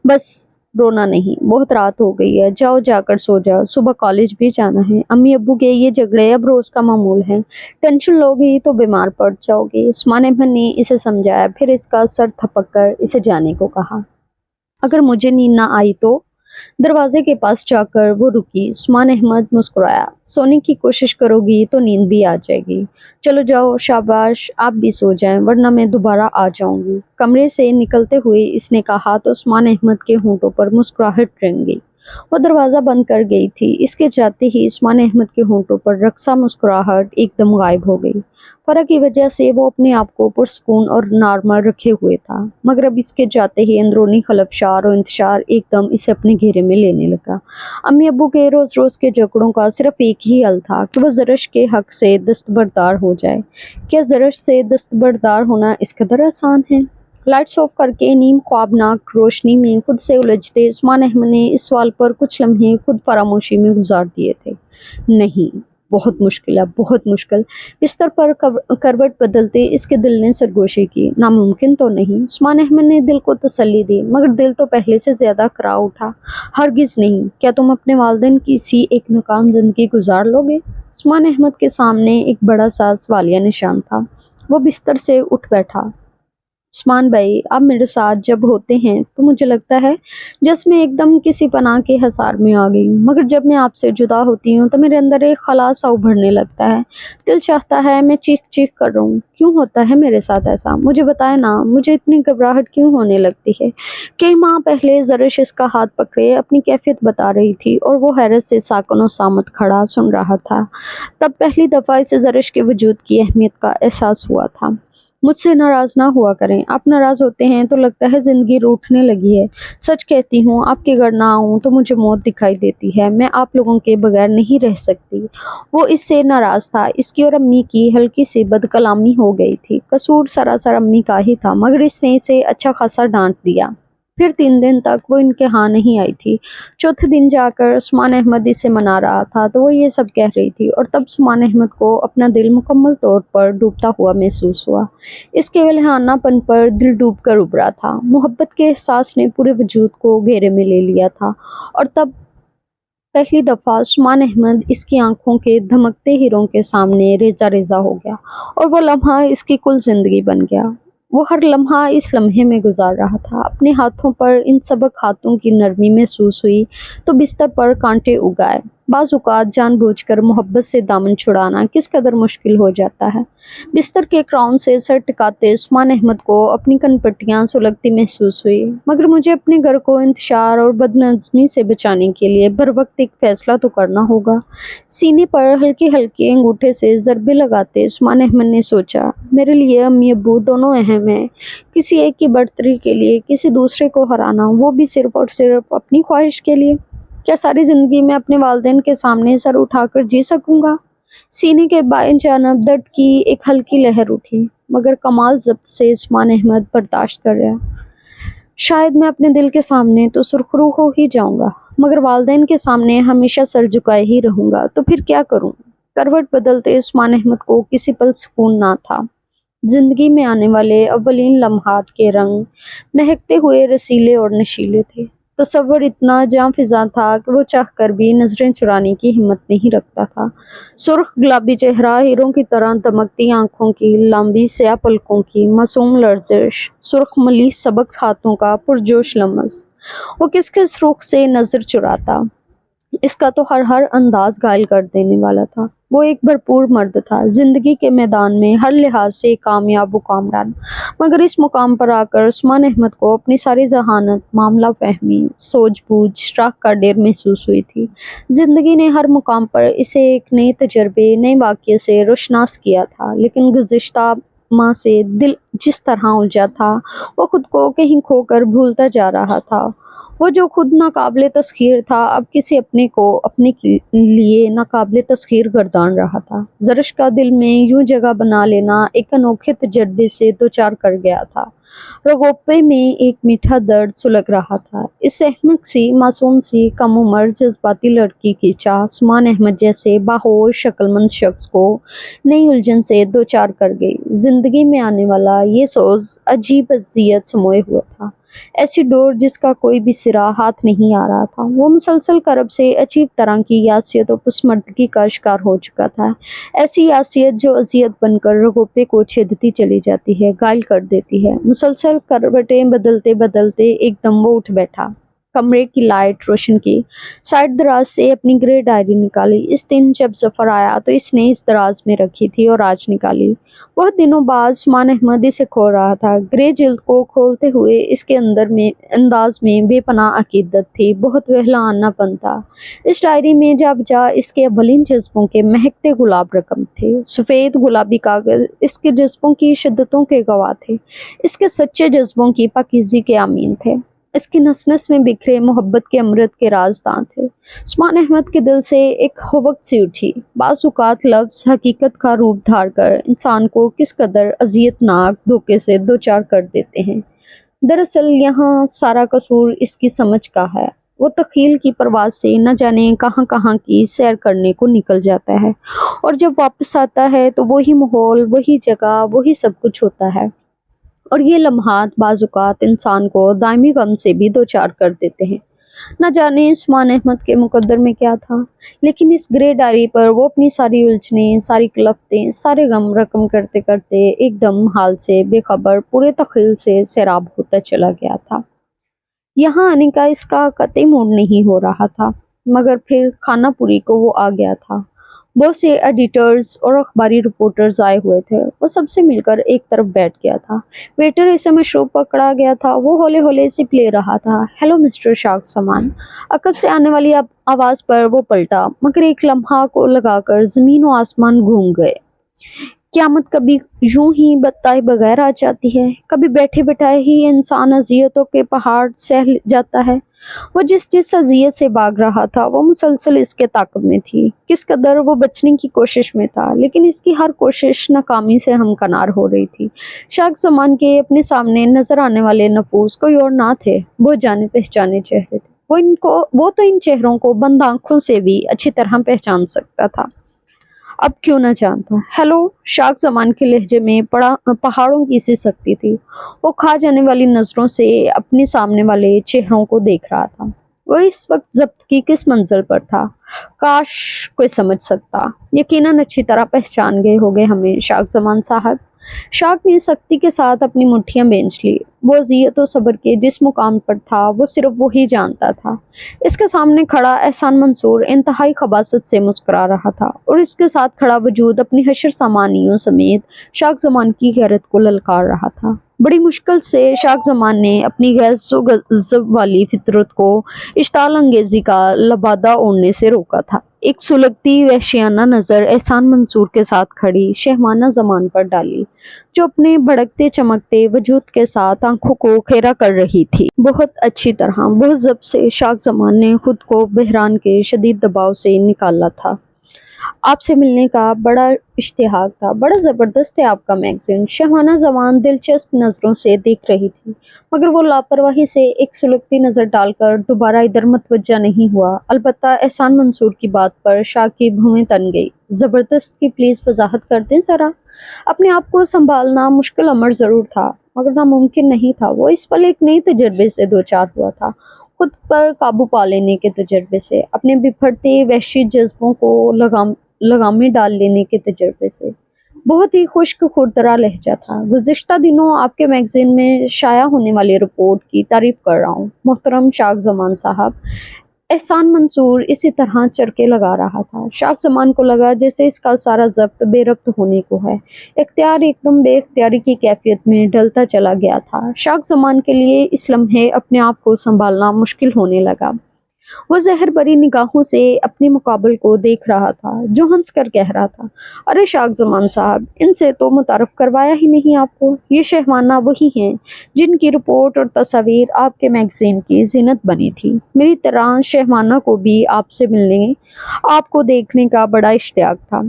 S1: بس رونا نہیں، بہت رات ہو گئی ہے، جاؤ جا کر سو جاؤ، صبح کالج بھی جانا ہے۔ امی ابو کے یہ جھگڑے اب روز کا معمول ہیں، ٹینشن لو گی تو بیمار پڑ جاؤ گی۔ عثمان احمد نے اسے سمجھایا، پھر اس کا سر تھپک کر اسے جانے کو کہا۔ اگر مجھے نیند نہ آئی تو؟ دروازے کے پاس جا کر وہ رکی۔ عثمان احمد مسکرایا، سونے کی کوشش کرو گی تو نیند بھی آ جائے گی، چلو جاؤ، شاباش، آپ بھی سو جائیں ورنہ میں دوبارہ آ جاؤں گی۔ کمرے سے نکلتے ہوئے اس نے کہا تو عثمان احمد کے ہونٹوں پر مسکراہٹ رنگ گئی۔ وہ دروازہ بند کر گئی تھی۔ اس کے جاتے ہی عثمان احمد کے ہونٹوں پر رقصہ مسکراہٹ ایک دم غائب ہو گئی۔ فرح کی وجہ سے وہ اپنے آپ کو پرسکون اور نارمل رکھے ہوئے تھا، مگر اب اس کے جاتے ہی اندرونی خلفشار اور انتشار ایک دم اسے اپنے گھیرے میں لینے لگا۔ امی ابو کے روز روز کے جھگڑوں کا صرف ایک ہی حل تھا کہ وہ زرش کے حق سے دستبردار ہو جائے۔ کیا زرش سے دستبردار ہونا اس قدر آسان ہے؟ لائٹس آف کر کے نیم خوابناک روشنی میں خود سے الجھتے عثمان احمد نے اس سوال پر کچھ لمحے خود فراموشی میں گزار دیے تھے۔ نہیں، بہت مشکل ہے، بہت مشکل۔ بستر پر کروٹ بدلتے اس کے دل نے سرگوشی کی۔ ناممکن تو نہیں؟ عثمان احمد نے دل کو تسلی دی، مگر دل تو پہلے سے زیادہ کرا اٹھا۔ ہرگز نہیں۔ کیا تم اپنے والدین کی سی ایک ناکام زندگی گزار لو گے؟ عثمان احمد کے سامنے ایک بڑا سا سوالیہ نشان تھا۔ وہ بستر سے اٹھ بیٹھا۔ عثمان بھائی، آپ میرے ساتھ جب ہوتے ہیں تو مجھے لگتا ہے جس میں ایک دم کسی پناہ کے حصار میں آ گئی ہوں، مگر جب میں آپ سے جدا ہوتی ہوں تو میرے اندر ایک خلا سا ابھرنے لگتا ہے۔ دل چاہتا ہے میں چیخ چیخ کر رہوں۔ کیوں ہوتا ہے میرے ساتھ ایسا؟ مجھے بتائے نا، مجھے اتنی گھبراہٹ کیوں ہونے لگتی ہے؟ کئی ماہ پہلے زرش اس کا ہاتھ پکڑے اپنی کیفیت بتا رہی تھی اور وہ حیرت سے ساکن و سامت کھڑا سن رہا تھا۔ تب پہلی دفعہ اسے زرش کے وجود کی اہمیت کا احساس ہوا تھا۔ مجھ سے ناراض نہ ہوا کریں، آپ ناراض ہوتے ہیں تو لگتا ہے زندگی روٹھنے لگی ہے۔ سچ کہتی ہوں، آپ کے گھر نہ آؤں تو مجھے موت دکھائی دیتی ہے۔ میں آپ لوگوں کے بغیر نہیں رہ سکتی۔ وہ اس سے ناراض تھا۔ اس کی اور امی کی ہلکی سی بد کلامی ہو گئی تھی۔ قصور سراسر امی کا ہی تھا، مگر اس نے اسے اچھا خاصا ڈانٹ دیا۔ پھر 3 دن تک وہ ان کے ہاں نہیں آئی تھی۔ چوتھے دن جا کر عثمان احمد اسے منا رہا تھا تو وہ یہ سب کہہ رہی تھی، اور تب عثمان احمد کو اپنا دل مکمل طور پر ڈوبتا ہوا محسوس ہوا۔ اس کے ولہانہ پن پر دل ڈوب کر ابھرا تھا۔ محبت کے احساس نے پورے وجود کو گھیرے میں لے لیا تھا، اور تب پہلی دفعہ عثمان احمد اس کی آنکھوں کے دھمکتے ہیروں کے سامنے ریزہ ریزہ ہو گیا، اور وہ لمحہ اس کی کل زندگی بن گیا۔ وہ ہر لمحہ اس لمحے میں گزار رہا تھا۔ اپنے ہاتھوں پر ان سبک ہاتھوں کی نرمی محسوس ہوئی تو بستر پر کانٹے اگائے۔ بعض اوقات جان بوجھ کر محبت سے دامن چھڑانا کس قدر مشکل ہو جاتا ہے۔ بستر کے کراؤن سے سر ٹکاتے عثمان احمد کو اپنی کن پٹیاں سلگتی محسوس ہوئی۔ مگر مجھے اپنے گھر کو انتشار اور بدنظمی سے بچانے کے لیے بر وقت ایک فیصلہ تو کرنا ہوگا۔ سینے پر ہلکے ہلکے انگوٹھے سے ضربے لگاتے عثمان احمد نے سوچا، میرے لیے امی ابو دونوں اہم ہیں۔ کسی ایک کی برتری کے لیے کسی دوسرے کو ہرانا، وہ بھی صرف اور صرف اپنی خواہش کے لیے، کیا ساری زندگی میں اپنے والدین کے سامنے سر اٹھا کر جی سکوں گا؟ سینے کے بائیں جانب درد کی ایک ہلکی لہر اٹھی، مگر کمال ضبط سے عثمان احمد برداشت کر رہا۔ شاید میں اپنے دل کے سامنے تو سرخرو ہو ہی جاؤں گا، مگر والدین کے سامنے ہمیشہ سر جھکائے ہی رہوں گا، تو پھر کیا کروں؟ کروٹ بدلتے عثمان احمد کو کسی پل سکون نہ تھا۔ زندگی میں آنے والے اولین لمحات کے رنگ مہکتے ہوئے رسیلے اور نشیلے تھے۔ تصور اتنا جاں فضا تھا کہ وہ چاہ کر بھی نظریں چرانے کی ہمت نہیں رکھتا تھا۔ سرخ گلابی چہرہ، ہیروں کی طرح دمکتی آنکھوں کی لمبی سیاہ پلکوں کی معصوم لرزش، سرخ ملی سبک ہاتھوں کا پرجوش لمس، وہ کس کس رخ سے نظر چراتا۔ اس کا تو ہر انداز گھائل کر دینے والا تھا۔ وہ ایک بھرپور مرد تھا، زندگی کے میدان میں ہر لحاظ سے کامیاب و کامران، مگر اس مقام پر آ کر عثمان احمد کو اپنی ساری ذہانت، معاملہ فہمی، سوجھ بوجھ، شراخ کا ڈھیر محسوس ہوئی تھی۔ زندگی نے ہر مقام پر اسے ایک نئے تجربے، نئے واقعے سے روشناس کیا تھا، لیکن گزشتہ ماہ سے دل جس طرح الجھا تھا، وہ خود کو کہیں کھو کر بھولتا جا رہا تھا۔ وہ جو خود ناقابل تسخیر تھا، اب کسی اپنے کو اپنے لیے ناقابل تسخیر گردان رہا تھا۔ زرش کا دل میں یوں جگہ بنا لینا ایک انوکھے تجربے سے دوچار کر گیا تھا۔ رگوپے میں ایک میٹھا درد سلگ رہا تھا۔ اس احمق سی، معصوم سی، کم عمر جذباتی لڑکی کی چاہ عثمان احمد جیسے باہوش شکل مند شخص کو نئی الجھن سے دوچار کر گئی۔ زندگی میں آنے والا یہ سوز عجیب اذیت سموئے ہوا تھا، ایسی ڈور جس کا کوئی بھی سرا ہاتھ نہیں آ رہا تھا۔ وہ مسلسل کرب سے عجیب طرح کی یاسیت و پسماندگی کا شکار ہو چکا تھا، ایسی یاسیت جو اذیت بن کر رگوپے کو چھیدتی چلی جاتی ہے، گھائل کر دیتی ہے۔ مسلسل کروٹیں بدلتے بدلتے ایک دم وہ اٹھ بیٹھا، کمرے کی لائٹ روشن کی، سائڈ دراز سے اپنی گرے ڈائری نکالی۔ اس دن جب ظفر آیا تو اس نے اس دراز میں رکھی تھی اور آج نکالی۔ بہت دنوں بعد عثمان احمد اسے کھول رہا تھا۔ گرے جلد کو کھولتے ہوئے اس کے انداز میں بے پناہ عقیدت تھی، بہت وہلانہ پن تھا۔ اس ڈائری میں جا بجا اس کے اولین جذبوں کے مہکتے گلاب رقم تھے۔ سفید گلابی کاغذ اس کے جذبوں کی شدتوں کے گواہ تھے، اس کے سچے جذبوں کی پاکیزگی کے امین تھے، اس کی نس نس میں بکھرے محبت کے امرت کے رازداں تھے۔ عثمان احمد کے دل سے ایک ہوک سی اٹھی۔ بعض اوقات لفظ حقیقت کا روپ دھار کر انسان کو کس قدر اذیت ناک دھوکے سے دوچار کر دیتے ہیں۔ دراصل یہاں سارا قصور اس کی سمجھ کا ہے۔ وہ تخیل کی پرواز سے نہ جانے کہاں کہاں کی سیر کرنے کو نکل جاتا ہے، اور جب واپس آتا ہے تو وہی ماحول، وہی جگہ، وہی سب کچھ ہوتا ہے، اور یہ لمحات بعض اوقات انسان کو دائمی غم سے بھی دوچار کر دیتے ہیں۔ نہ جانے عثمان احمد کے مقدر میں کیا تھا، لیکن اس گرے ڈائری پر وہ اپنی ساری الجھنیں، ساری کلفتیں، سارے غم رقم کرتے کرتے ایک دم حال سے بے خبر پورے تخیل سے سیراب ہوتا چلا گیا تھا۔ یہاں آنے کا اس کا قطعی موڈ نہیں ہو رہا تھا، مگر پھر خانہ پوری کو وہ آ گیا تھا۔ بہت سے ایڈیٹرز اور اخباری رپورٹرز آئے ہوئے تھے، وہ سب سے مل کر ایک طرف بیٹھ گیا تھا۔ ویٹر اسے مشروب پکڑا گیا تھا، وہ ہولے ہولے سپ لے رہا تھا۔ ہیلو مسٹر شاخ زمان۔ عقب سے آنے والی آواز پر وہ پلٹا، مگر ایک لمحہ کو لگا کر زمین و آسمان گھوم گئے۔ قیامت کبھی یوں ہی بتائے بغیر آ جاتی ہے، کبھی بیٹھے بٹھائے ہی انسان اذیتوں کے پہاڑ سہ جاتا ہے۔ وہ جس اذیت سے بھاگ رہا تھا وہ مسلسل اس کے تعاقب میں تھی۔ کس قدر وہ بچنے کی کوشش میں تھا، لیکن اس کی ہر کوشش ناکامی سے ہمکنار ہو رہی تھی۔ شاخ زمان کے اپنے سامنے نظر آنے والے نفوس کوئی اور نہ تھے، وہ جانے پہچانے چہرے تھے۔ وہ تو ان چہروں کو بند آنکھوں سے بھی اچھی طرح پہچان سکتا تھا، اب کیوں نہ جانتا۔ ہیلو، شاخ زمان کے لہجے میں پہاڑوں کی سی سختی تھی۔ وہ کھا جانے والی نظروں سے اپنے سامنے والے چہروں کو دیکھ رہا تھا۔ وہ اس وقت ضبط کی کس منزل پر تھا، کاش کوئی سمجھ سکتا۔ یقیناً اچھی طرح پہچان گئے ہوگے ہمیں شاخ زمان صاحب۔ شاخ نے سختی کے ساتھ اپنی مٹھیاں بینچ لی۔ وہ اذیت و صبر کے جس مقام پر تھا وہ صرف وہی جانتا تھا۔ اس کے سامنے کھڑا احسان منصور انتہائی خباثت سے مسکرا رہا تھا، اور اس کے ساتھ کھڑا وجود اپنی حشر سامانیوں سمیت شاخ زمان کی غیرت کو للکار رہا تھا۔ بڑی مشکل سے شاخ زمان نے اپنی غیظ و غضب والی فطرت کو اشتعال انگیزی کا لبادہ اوڑھنے سے روکا تھا۔ ایک سلگتی وحشیانہ نظر احسان منصور کے ساتھ کھڑی شہمانہ زمان پر ڈالی، جو اپنے بھڑکتے چمکتے وجود کے ساتھ آنکھوں کو کھیرا کر رہی تھی۔ بہت اچھی طرح، بہت ضبط سے شاخ زمان نے خود کو بحران کے شدید دباؤ سے نکالا تھا۔ آپ سے ملنے کا بڑا اشتیاق تھا، بڑا زبردست ہے آپ کا میگزین۔ شہمانہ زمان دلچسپ نظروں سے دیکھ رہی تھی، مگر وہ لاپرواہی سے ایک سلگتی نظر ڈال کر دوبارہ ادھر متوجہ نہیں ہوا۔ البتہ احسان منصور کی بات پر شاخ کی بھویں تن گئی۔ زبردست کی پلیز وضاحت کر دیں ذرا۔ اپنے آپ کو سنبھالنا مشکل امر ضرور تھا، مگر ناممکن نہیں تھا۔ وہ اس پل ایک نئی تجربے سے دوچار ہوا تھا، خود پر قابو پا لینے کے تجربے سے، اپنے بپھرتے وحشی جذبوں کو لگام میں ڈال لینے کے تجربے سے۔ بہت ہی خشک کھردرا لہجہ تھا۔ گزشتہ دنوں آپ کے میگزین میں شائع ہونے والی رپورٹ کی تعریف کر رہا ہوں محترم شاخ زمان صاحب۔ احسان منصور اسی طرح چرکے لگا رہا تھا۔ شاخ زمان کو لگا جیسے اس کا سارا ضبط بے ربط ہونے کو ہے۔ اختیار ایک دم بے اختیاری کی کیفیت میں ڈھلتا چلا گیا تھا۔ شاخ زمان کے لیے اس لمحے اپنے آپ کو سنبھالنا مشکل ہونے لگا۔ وہ زہر بری نگاہوں سے اپنے مقابل کو دیکھ رہا تھا، جو ہنس کر کہہ رہا تھا، ارے شاخ زمان صاحب، ان سے تو متعارف کروایا ہی نہیں آپ کو۔ یہ شہمانہ وہی ہیں جن کی رپورٹ اور تصاویر آپ کے میگزین کی زینت بنی تھی۔ میری طرح شہمانہ کو بھی آپ سے ملنے، آپ کو دیکھنے کا بڑا اشتیاق تھا۔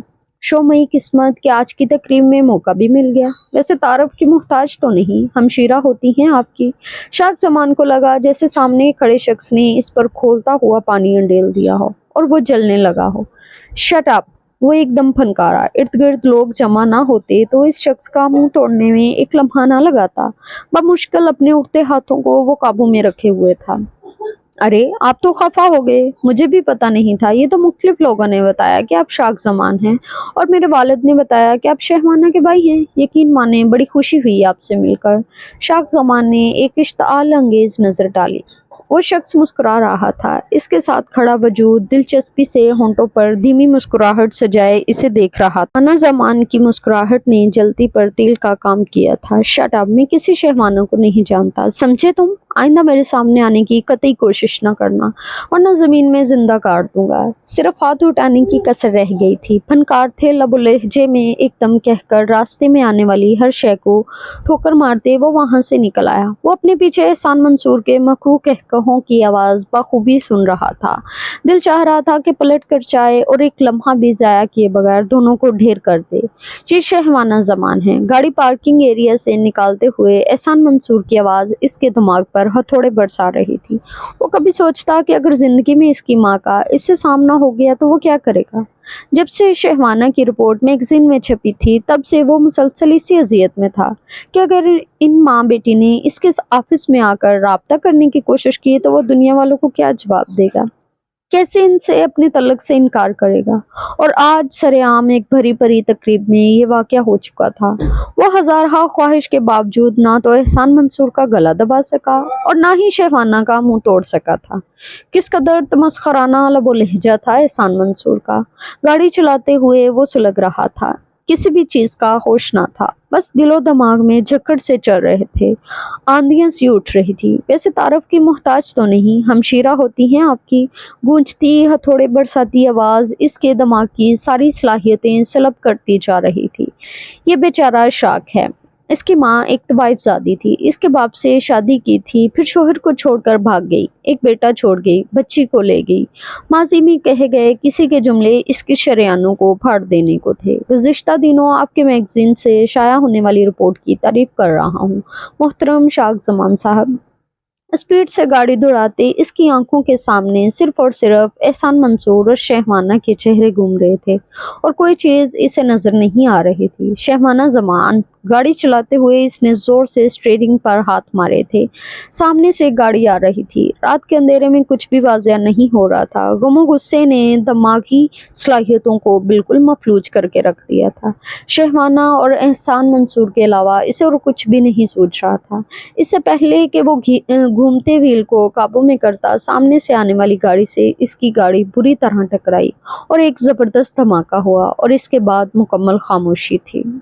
S1: شومئی قسمت کہ آج کی تقریب میں موقع بھی مل گیا۔ ویسے تعارف کی محتاج تو نہیں، ہمشیرہ ہوتی ہیں آپ کی۔ شاخ زمان کو لگا جیسے سامنے کھڑے شخص نے اس پر کھولتا ہوا پانی انڈیل دیا ہو اور وہ جلنے لگا ہو۔ Shut up! وہ ایک دم پھنکارا۔ ارد گرد لوگ جمع نہ ہوتے تو اس شخص کا منہ توڑنے میں ایک لمحہ نہ لگاتا۔ بمشکل اپنے اٹھتے ہاتھوں کو وہ قابو میں رکھے ہوئے تھا۔ ارے آپ تو خفا ہو گئے، مجھے بھی پتہ نہیں تھا۔ یہ تو مختلف لوگوں نے بتایا کہ آپ شاخ زمان ہیں، اور میرے والد نے بتایا کہ آپ شہمانہ کے بھائی ہیں۔ یقین مانیں بڑی خوشی ہوئی آپ سے مل کر۔ شاخ زمان نے ایک اشتعال انگیز نظر ڈالی۔ وہ شخص مسکرا رہا تھا۔ اس کے ساتھ کھڑا وجود دلچسپی سے ہونٹوں پر دھیمی مسکراہٹ سجائے اسے دیکھ رہا تھا۔ شہمانہ زمان کی مسکراہٹ نے جلتی پر تیل کا کام کیا تھا۔ Shut up! میں کسی شہمانہ کو نہیں جانتا، سمجھے تم؟ آئندہ میرے سامنے آنے کی قطعی کوشش نہ کرنا، ورنہ زمین میں زندہ کاٹ دوں گا۔ صرف ہاتھ اٹھانے کی کسر رہ گئی تھی۔ فنکار تھے، لب و لہجے میں ایک دم کہہ کر راستے میں آنے والی ہر شے کو ٹھوکر مارتے وہ وہاں سے نکل آیا۔ وہ اپنے پیچھے احسان منصور کے مکروہ کہکہوں کی آواز بخوبی سن رہا تھا۔ دل چاہ رہا تھا کہ پلٹ کر جائے اور ایک لمحہ بھی ضائع کیے بغیر دونوں کو ڈھیر کر دے۔ یہ شہمانہ زمان ہے۔ گاڑی پارکنگ ایریا سے نکالتے ہوئے احسان منصور کی آواز اس کے دماغ پر हथौड़े बरसा रही थी। वो कभी सोचता कि अगर जिंदगी में इसकी माँ का इससे सामना हो गया तो वो क्या करेगा। जब से शहवाना की रिपोर्ट मैगजीन में छपी थी तब से वो मुसलसल इसी अजियत में था कि अगर इन माँ बेटी ने इसके ऑफिस में आकर राब्ता करने की कोशिश की तो वो दुनिया वालों को क्या जवाब देगा, कैसे इनसे अपने तलक से इनकार करेगा। और आज सरेआम एक भरी परी तकरीब में ये वाकया हो चुका था। वो हजारहा ख्वाहिश के बावजूद ना तो एहसान मंसूर का गला दबा सका और ना ही शहवाना का मुंह तोड़ सका था। किस कदर तमस्खराना लबो लहजा था एहसान मंसूर का। गाड़ी चलाते हुए वो सुलग रहा था, किसी भी चीज का होश ना था, बस दिलो दिमाग में झक्कड़ से चल रहे थे। आंधियां सी उठ रही थी। वैसे तारफ की मोहताज तो नहीं, हमशीरा होती हैं आपकी। गूंजती हथौड़े बरसाती आवाज इसके दिमाग की सारी सलाहियतें सलब करती जा रही थी। ये बेचारा शाक है। इसकी माँ एक तवाइफजादी थी, इसके बाप से शादी की थी, फिर शोहर को छोड़कर भाग गई, एक बेटा छोड़ गई, बच्ची को ले गई। माजी में कहे गए किसी के जुमले इसके शरेआनों को फाड़ देने को थे। गुज़िश्ता दिनों आपके मैगजीन से शाया होने वाली रिपोर्ट की तारीफ कर रहा हूँ मोहतरम शाक जमान साहब। स्पीड से गाड़ी दौड़ाते इसकी आंखों के सामने सिर्फ और सिर्फ एहसान मंसूर और शहवाना के चेहरे घूम रहे थे और कोई चीज इसे नजर नहीं आ रही थी। शहवाना जमान गाड़ी चलाते हुए इसने जोर से स्टीयरिंग पर हाथ मारे थे। सामने से एक गाड़ी आ रही थी। रात के अंधेरे में कुछ भी वाजिया नहीं हो रहा था। गमो गुस्से ने दिमागी सलाहियतों को बिल्कुल मफलूज करके रख दिया था। शहवाना और एहसान मंसूर के अलावा इसे और कुछ भी नहीं सूझ रहा था। इससे पहले कि वो घूमते व्हील को काबू में करता, सामने से आने वाली गाड़ी से इसकी गाड़ी बुरी तरह टकराई और एक जबरदस्त धमाका हुआ और इसके बाद मुकम्मल खामोशी थी।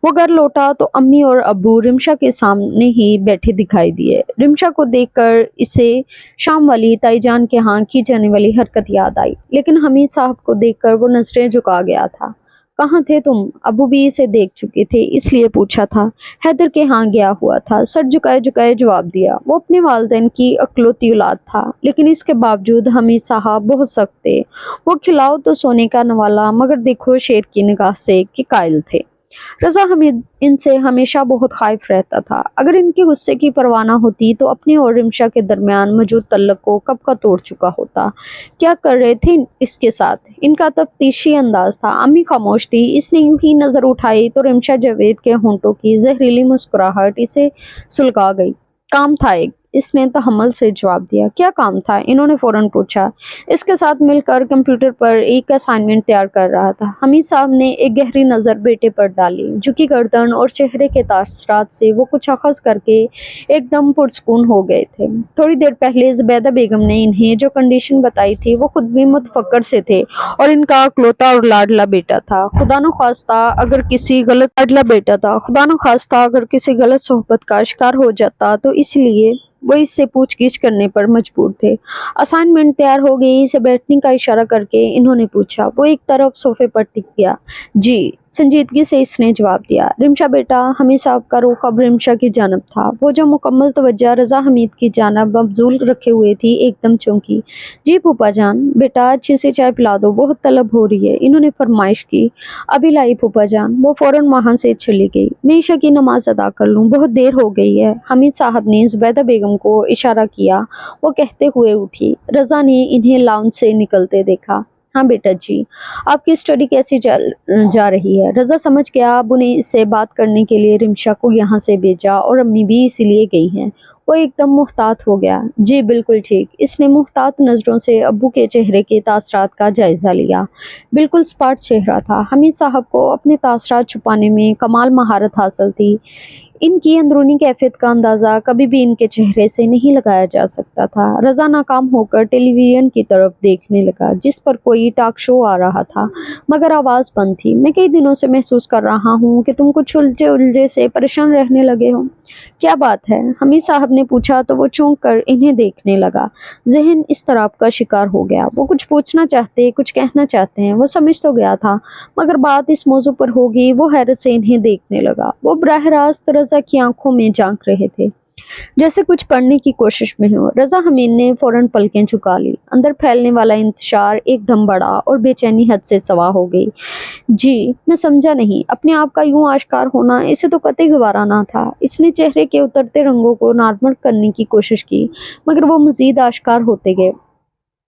S1: वो घर लौटा तो अम्मी और अब्बू रिमशा के सामने ही बैठे दिखाई दिए। रिमशा को देखकर इसे शाम वाली ताईजान के यहाँ की जाने वाली हरकत याद आई, लेकिन हमीद साहब को देखकर वो नजरें झुका गया था। कहाँ थे तुम? अबू भी इसे देख चुके थे, इसलिए पूछा था। हैदर के यहाँ गया हुआ था, सर झुकाए झुकाए जवाब दिया। वो अपने वालिदैन की अकलौती औलाद था, लेकिन इसके बावजूद हमीद साहब बहुत सख्त थे। वो खिलाओ तो सोने का नवाला, मगर देखो शेर की निगाह से कि कायल थे। रजा हमीद इनसे हमेशा बहुत खाइफ रहता था। अगर इनके गुस्से की परवाह ना होती तो अपने और रिमशा के दरमियान मौजूद तल्लक को कब का तोड़ चुका होता। क्या कर रहे थे इसके साथ? इनका तफ्तीशी अंदाज था। अम्मी खामोश थी। इसने यूं ही नजर उठाई तो रिमशा जावेद के होंठों की जहरीली मुस्कुराहट इसे सुलगा गई। काम था एक, इसने तहम्मुल से जवाब दिया। क्या काम था? इन्होंने फौरन पूछा। इसके साथ मिलकर कंप्यूटर पर एक असाइनमेंट तैयार कर रहा था। हमीद साहब ने एक गहरी नज़र बेटे पर डाली। झुकी गर्दन और चेहरे के तासरात से वो कुछ अखज़ करके एकदम पुरसकून हो गए थे। थोड़ी देर पहले ज़ुबैदा बेगम ने इन्हें जो कंडीशन बताई थी वो खुद भी मुतफक्कर से थे और इनका अकलौता और लाडला बेटा था। खुदा न खास्ता अगर किसी गलत सोहबत का शिकार हो जाता तो इसलिए वो इससे पूछगिछ करने पर मजबूर थे। असाइनमेंट तैयार हो गई। इसे बैठने का इशारा करके इन्होंने पूछा। वो एक तरफ सोफे पर टिक गया। जी, संजीदगी से इसने जवाब दिया। रिमशा बेटा, हमीद साहब का रुख अब रिमशा की जानब था। वो जो मुकम्मल तवज्जो रजा हमीद की जानब मबजूल रखे हुए थी, एकदम चौंकी। जी फूफा जान, बेटा अच्छी सी चाय पिला दो, बहुत तलब हो रही है, इन्होंने फरमाइश की। अभी लाई फूफा जान। वो फौरन वहाँ से चली गई। मैं ईशा की नमाज अदा कर लूँ, बहुत देर हो गई है। हमीद साहब ने ज़ुबैदा बेगम को इशारा किया। वो कहते हुए उठी। रजा ने इन्हें लाउंज से निकलते देखा। हाँ बेटा जी, आपकी स्टडी कैसी जा रही है? रजा समझ गया अबू ने इससे बात करने के लिए रिमशा को यहाँ से भेजा और अम्मी भी इसीलिए गई हैं। वो एकदम मुहतात हो गया। जी बिल्कुल ठीक। इसने मुहतात नज़रों से अब्बू के चेहरे के तासरात का जायज़ा लिया। बिल्कुल स्पॉट चेहरा था। हमीद साहब को अपने तासरात छुपाने में कमाल महारत हासिल थी। इनकी अंदरूनी कैफियत का अंदाज़ा कभी भी इनके चेहरे से नहीं लगाया जा सकता था। रजा नाकाम होकर टेलीविज़न की तरफ देखने लगा, जिस पर कोई टॉक शो आ रहा था, मगर आवाज़ बंद थी। मैं कई दिनों से महसूस कर रहा हूँ कि तुम कुछ उलझे उलझे से परेशान रहने लगे हो। क्या बात है? हमीद साहब ने पूछा तो वो चौंक कर इन्हें देखने लगा। जहन इस तरह का शिकार हो गया। वो कुछ पूछना चाहते, कुछ कहना चाहते हैं, वो समझ तो गया था, मगर बात इस मौजू पर होगी। वो हैरत से इन्हें देखने लगा। वो बराह रास्त रजा की आंखों में झांक रहे थे। जैसे कुछ पढ़ने की कोशिश में हो। रज़ा हमीद ने फौरन पलकें झुका ली। अंदर फैलने वाला इंतशार एकदम बढ़ा और बेचैनी हद से सवा हो गई। जी, मैं समझा नहीं। अपने आप का यूं आश्कार होना इसे तो कतई गवारा ना था। इसने चेहरे के उतरते रंगों को नॉर्मल करने की कोशिश की, मगर वो मजीद आश्कार होते गए।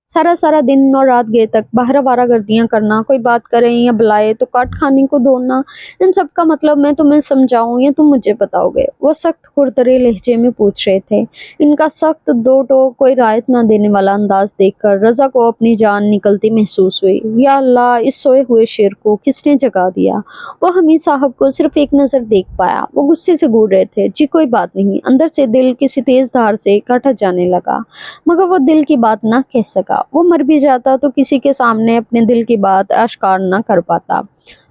S1: सारा सारा दिन और रात गए तक बाहर आवारागर्दियां करना, कोई बात करें या बुलाए तो काट खाने को दौड़ना, इन सब का मतलब मैं तुम्हें समझाऊं या तुम मुझे बताओगे? वो सख्त खुरदरे लहजे में पूछ रहे थे। इनका सख्त दो टोक कोई रायत न देने वाला अंदाज देखकर रज़ा को अपनी जान निकलती महसूस हुई। या अल्लाह, इस सोए हुए शेर को किसने जगा दिया? वो हमीद साहब को सिर्फ एक नज़र देख पाया। वो गुस्से से घूर रहे थे। जी कोई बात नहीं। अंदर से दिल किसी तेज धार से काटा जाने लगा, मगर वो दिल की बात ना कह सका। वो मर भी जाता तो किसी के सामने अपने दिल की बात आश्कार ना कर पाता।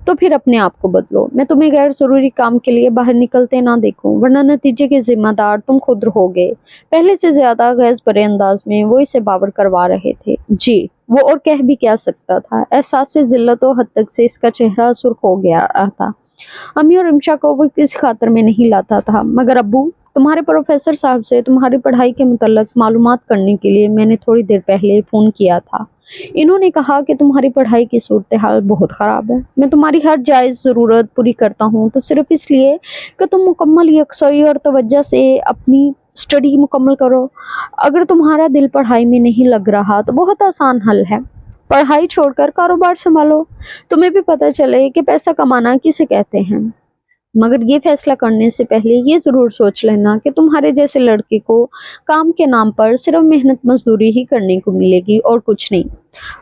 S1: तो फिर अपने आप को बदलो। मैं तुम्हें गैर जरूरी काम के लिए बाहर निकलते ना देखूं, वरना नतीजे के जिम्मेदार तुम खुद रहोगे। पहले से ज्यादा गैस भरे अंदाज में वो इसे बावर करवा रहे थे। जी, वो और कह भी क्या सकता था। एहसास से जिल्लत और हद तक से इसका चेहरा सुर्ख हो गया था। अम्मी और इमशा को वो किस खातर में नहीं लाता था, मगर अब्बू, तुम्हारे प्रोफेसर साहब से तुम्हारी पढ़ाई के मुतल्लक मालूमात करने के लिए मैंने थोड़ी देर पहले फ़ोन किया था। इन्होंने कहा कि तुम्हारी पढ़ाई की सूरत हाल बहुत ख़राब है। मैं तुम्हारी हर जायज़ ज़रूरत पूरी करता हूँ तो सिर्फ इसलिए कि तुम मुकम्मल यकसोई और तवज्जो से अपनी स्टडी मुकम्मल करो। अगर तुम्हारा दिल पढ़ाई में नहीं लग रहा तो बहुत आसान हल है, पढ़ाई छोड़कर कारोबार संभालो। तुम्हें भी पता चले कि पैसा कमाना किसे कहते हैं। मगर ये फैसला करने से पहले ये ज़रूर सोच लेना कि तुम्हारे जैसे लड़के को काम के नाम पर सिर्फ मेहनत मजदूरी ही करने को मिलेगी और कुछ नहीं।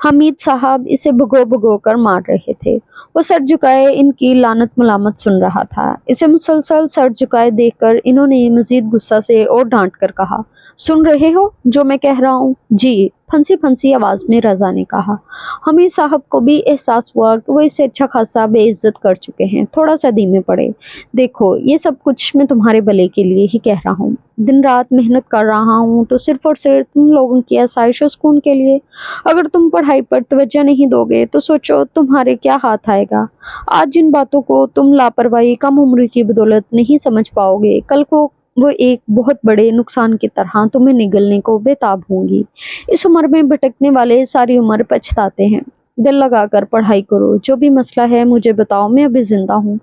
S1: हमीद साहब इसे भगो भगो कर मार रहे थे। वो सर झुकाए इनकी लानत मलामत सुन रहा था। इसे मुसलसल सर झुकाए देखकर इन्होंने मजीद गुस्सा से और डांट कर कहा, सुन रहे हो जो मैं कह रहा हूँ? जी, फंसी फंसी आवाज़ में रज़ा ने कहा। हमीद साहब को भी एहसास हुआ कि वो इसे अच्छा खासा बेइज्जत कर चुके हैं। थोड़ा सा धीमे पड़े। देखो, ये सब कुछ मैं तुम्हारे भले के लिए ही कह रहा हूँ। दिन रात मेहनत कर रहा हूँ तो सिर्फ और सिर्फ तुम लोगों की आसाइश और सुकून के लिए। अगर तुम पढ़ाई पर तवज्जो नहीं दोगे तो सोचो तुम्हारे क्या हाथ आएगा। आज जिन बातों को तुम लापरवाही कम उम्र की बदौलत नहीं समझ पाओगे, कल को वो एक बहुत बड़े नुकसान की तरह तुम्हें निगलने को बेताब होंगी। इस उम्र में भटकने वाले सारी उम्र पछताते हैं। दिल लगाकर पढ़ाई करो। जो भी मसला है मुझे बताओ, मैं अभी जिंदा हूँ।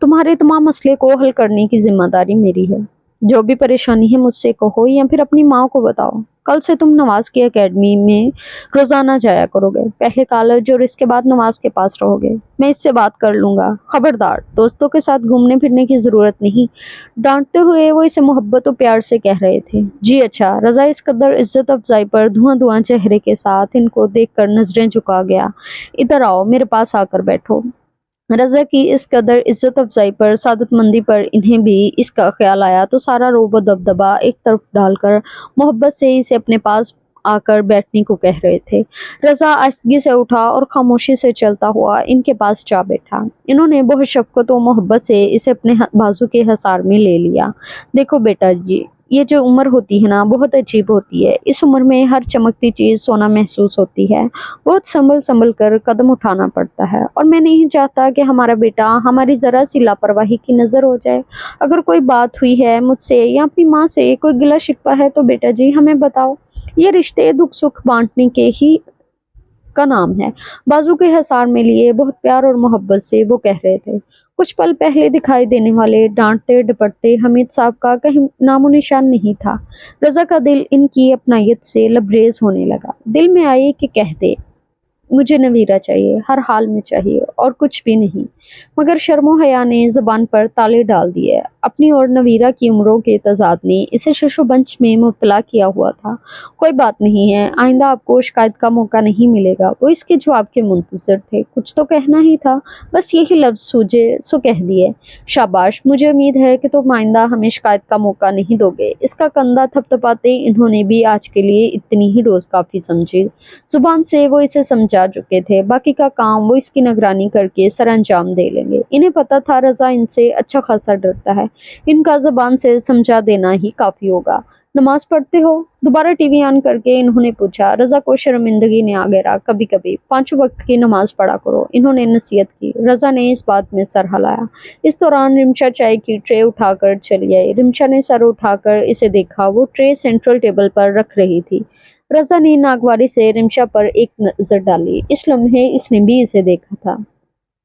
S1: तुम्हारे तमाम मसले को हल करने की जिम्मेदारी मेरी है। जो भी परेशानी है मुझसे कहो या फिर अपनी माँ को बताओ। कल से तुम नवाज की एकेडमी में रोजाना जाया करोगे, पहले कॉलेज और इसके बाद नवाज के पास रहोगे। मैं इससे बात कर लूंगा। खबरदार, दोस्तों के साथ घूमने फिरने की जरूरत नहीं। डांटते हुए वो इसे मोहब्बत और प्यार से कह रहे थे। जी अच्छा। रज़ा इस कदर इज्जत अफजाई पर धुआं धुआं चेहरे के साथ इनको देखकर नजरें झुका गया। इधर आओ, मेरे पास आकर बैठो। रज़ा की इस कदर इज्जत अफजाई पर, सादतमंदी पर इन्हें भी इसका ख्याल आया तो सारा रोब दबदबा एक तरफ डालकर मोहब्बत से इसे अपने पास आकर बैठने को कह रहे थे। रज़ा आहिस्तगी से उठा और खामोशी से चलता हुआ इनके पास जा बैठा। इन्होंने बहुत शफ़क़त और मोहब्बत से इसे अपने बाजू के हसार में ले लिया। देखो बेटा जी, ये जो उम्र होती है ना, बहुत अजीब होती है। इस उम्र में हर चमकती चीज़ सोना महसूस होती है। बहुत संभल संभल कर कदम उठाना पड़ता है, और मैं नहीं चाहता कि हमारा बेटा हमारी ज़रा सी लापरवाही की नज़र हो जाए। अगर कोई बात हुई है मुझसे या अपनी माँ से, कोई गिला शिकवा है तो बेटा जी हमें बताओ। ये रिश्ते दुख सुख बांटने के ही का नाम है। बाजू के हिसार में लिए बहुत प्यार और मोहब्बत से वो कह रहे थे। कुछ पल पहले दिखाई देने वाले डांटते डपटते हमीद साहब का कहीं नामो निशान नहीं था। रज़ा का दिल इनकी अपनायत से लबरेज होने लगा। दिल में आए कि कह दे, मुझे नवीरा चाहिए, हर हाल में चाहिए और कुछ भी नहीं। मगर शर्मो हया ने ज़बान पर ताले डाल दिए। अपनी और नवीरा की उम्रों के तजाद ने इसे शशोबंश में मुब्तला किया हुआ था। कोई बात नहीं है, आइंदा आपको शिकायत का मौका नहीं मिलेगा। वो इसके जवाब के मुंतज़िर थे। कुछ तो कहना ही था, बस यही लफ्ज़ सूझे सो कह दिए। शाबाश, मुझे उम्मीद है कि तुम आइंदा हमें शिकायत का मौका नहीं दोगे। इसका कंधा थपथपाते इन्होंने भी आज के लिए इतनी ही रोज़ काफ़ी समझी। जुबान से वो इसे समझा चुके थे, बाकी का काम वो इसकी निगरानी करके सर अंजाम दे लेंगे। इन्हें पता था रज़ा इनसे अच्छा खासा डरता है, इनका जुबान से समझा देना ही काफ़ी होगा। नमाज पढ़ते हो? दोबारा टीवी ऑन करके इन्होंने पूछा। रज़ा को शर्मिंदगी ने आ घेरा। कभी कभी 5 वक्त की नमाज पढ़ा करो, इन्होंने नसीहत की। रज़ा ने इस बात में सर हिलाया। इस दौरान रिमशा चाय की ट्रे उठाकर चली आई। रिमशा ने सर उठाकर इसे देखा। वो ट्रे सेंट्रल टेबल पर रख रही थी। रज़ा ने नागवारी से रिमशा पर एक नज़र डाली। इस लम्हे इसने भी इसे देखा था।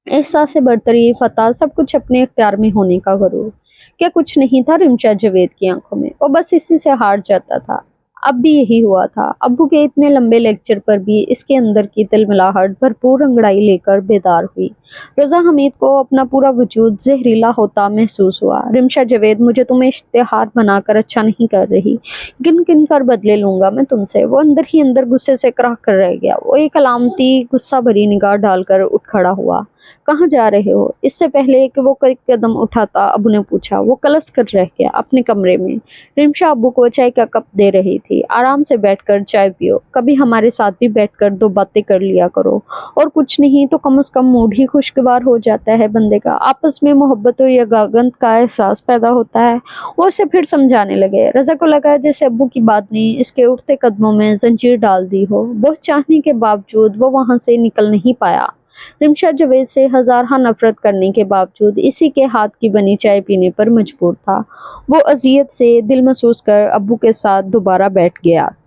S1: एहसास बरतरी, फतह, सब कुछ अपने इख्तियार में होने का गुरूर। क्या कुछ नहीं था रिमशा जावेद की आंखों में? वो बस इसी से हार जाता था। अब भी यही हुआ था। अब्बू के इतने लंबे लेक्चर पर भी इसके अंदर की तिलमिलाहट भरपूर अंगड़ाई लेकर बेदार हुई। रज़ा हमीद को अपना पूरा वजूद जहरीला होता महसूस हुआ। रिमशा जावेद, मुझे तुम्हें इश्तिहार बनाकर अच्छा नहीं कर रही। गिन गिन कर बदले लूंगा मैं तुमसे। वो अंदर ही अंदर गुस्से से कराह कर रह गया। वो एक अलामती गुस्सा भरी निगाह डालकर उठ खड़ा हुआ। कहाँ जा रहे हो? इससे पहले कि वो कोई कदम उठाता अबू ने पूछा। वो कलस कर रह गया। अपने कमरे में। रिमशा अबू को चाय का कप दे रही थी। आराम से बैठकर चाय पियो, कभी हमारे साथ भी बैठकर 2 बातें कर लिया करो, और कुछ नहीं तो कम से कम मूड ही खुशगवार हो जाता है बंदे का। आपस में मोहब्बत या गागंत का एहसास पैदा होता है। वो उसे फिर समझाने लगे। रज़ा को लगा जैसे अब्बू की बात ने इसके उठते कदमों में जंजीर डाल दी हो। बहुत चाहने के बावजूद वो वहां से निकल नहीं पाया। रिमशा जावेद से हजारहा नफरत करने के बावजूद इसी के हाथ की बनी चाय पीने पर मजबूर था। वो अजियत से दिल महसूस कर अब्बू के साथ दोबारा बैठ गया।